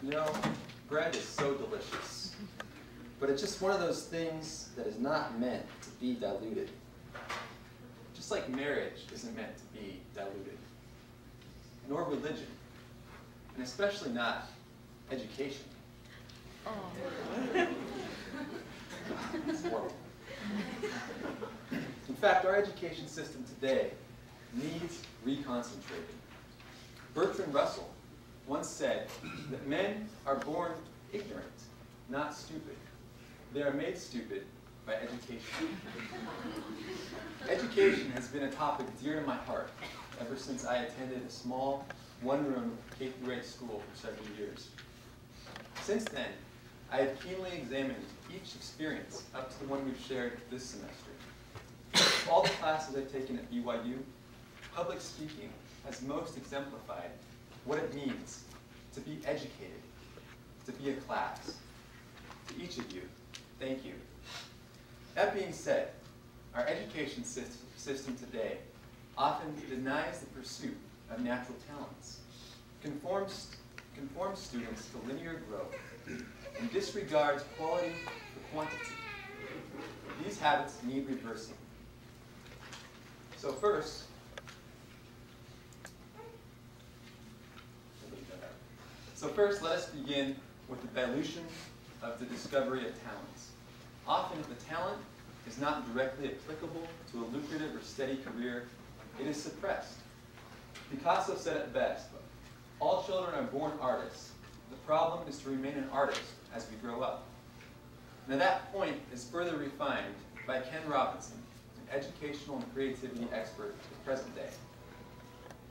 You know, bread is so delicious, but it's just one of those things that is not meant to be diluted. Just like marriage isn't meant to be diluted, nor religion, and especially not education. It's horrible. In fact, our education system today needs reconcentrating. Bertrand Russell once said that men are born ignorant, not stupid. They are made stupid by education. Education has been a topic dear to my heart ever since I attended a small, one-room K-8 school for several years. Since then, I have keenly examined each experience up to the one we've shared this semester. All the classes I've taken at BYU, public speaking has most exemplified what it means to be educated, to be a class. To each of you, thank you. That being said, our education system today often denies the pursuit of natural talents, conforms students to linear growth, and disregards quality for quantity. These habits need reversing. So first, let us begin with the dilution of the discovery of talents. Often, if the talent is not directly applicable to a lucrative or steady career, it is suppressed. Picasso said it best, all children are born artists. The problem is to remain an artist as we grow up. Now that point is further refined by Ken Robinson, an educational and creativity expert of the present day.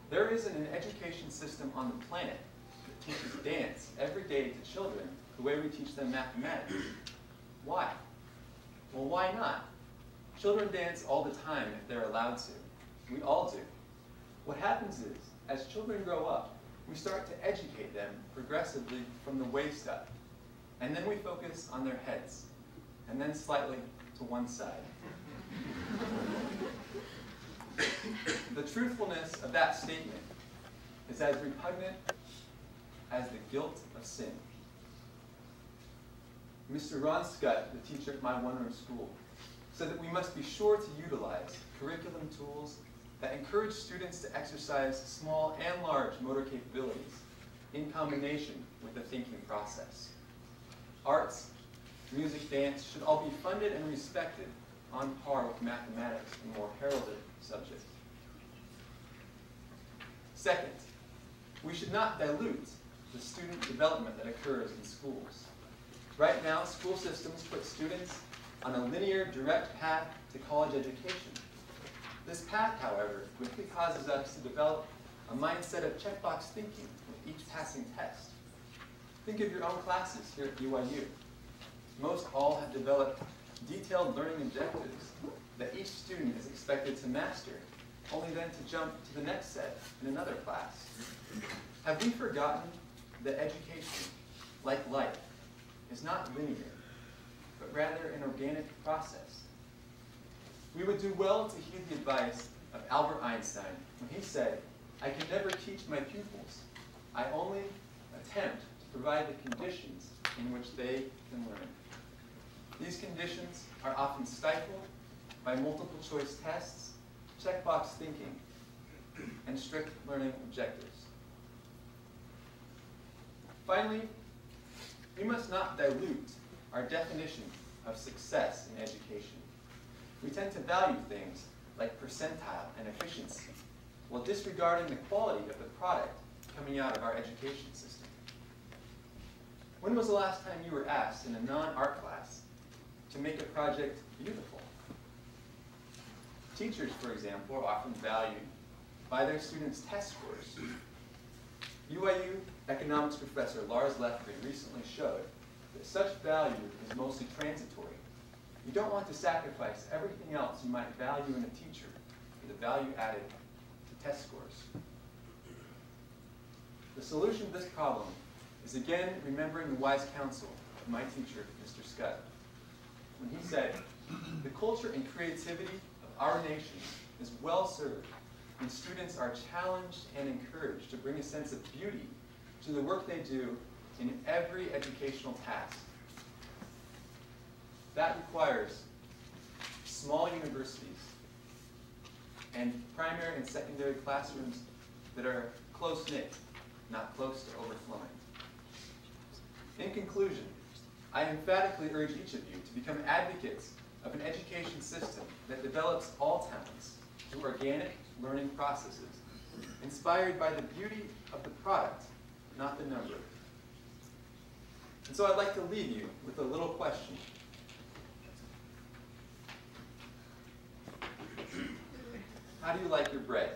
There isn't an education system on the planet that teaches dance every day to children the way we teach them mathematics. Why? Well, why not? Children dance all the time if they're allowed to. We all do. What happens is, as children grow up, we start to educate them progressively from the waist up. And then we focus on their heads, and then slightly to one side. The truthfulness of that statement is as repugnant as the guilt of sin. Mr. Ron Scott, the teacher at my one-room school, said that we must be sure to utilize curriculum tools that encourage students to exercise small and large motor capabilities in combination with the thinking process. Arts, music, dance should all be funded and respected on par with mathematics and more heralded subjects. Second, we should not dilute the student development that occurs in schools. Right now, school systems put students on a linear, direct path to college education. This path, however, quickly causes us to develop a mindset of checkbox thinking with each passing test. Think of your own classes here at BYU. Most all have developed detailed learning objectives that each student is expected to master, only then to jump to the next set in another class. Have we forgotten that education, like life, is not linear, but rather an organic process? We would do well to heed the advice of Albert Einstein when he said, "I can never teach my pupils. I only attempt to provide the conditions in which they can learn." These conditions are often stifled by multiple choice tests, checkbox thinking, and strict learning objectives. Finally, we must not dilute our definition of success in education. We tend to value things like percentile and efficiency, while disregarding the quality of the product coming out of our education system. When was the last time you were asked in a non-art class to make a project beautiful? Teachers, for example, are often valued by their students' test scores. BYU economics professor Lars Leffery recently showed that such value is mostly transitory. You don't want to sacrifice everything else you might value in a teacher for the value added to test scores. The solution to this problem is again remembering the wise counsel of my teacher, Mr. Scott, when he said, "The culture and creativity of our nation is well served when students are challenged and encouraged to bring a sense of beauty to the work they do in every educational task. That requires small universities and primary and secondary classrooms that are close-knit, not close to overflowing. In conclusion, I emphatically urge each of you to become advocates of an education system that develops all talents through organic learning processes, inspired by the beauty of the product, not the number. And so I'd like to leave you with a little question. How do you like your bread?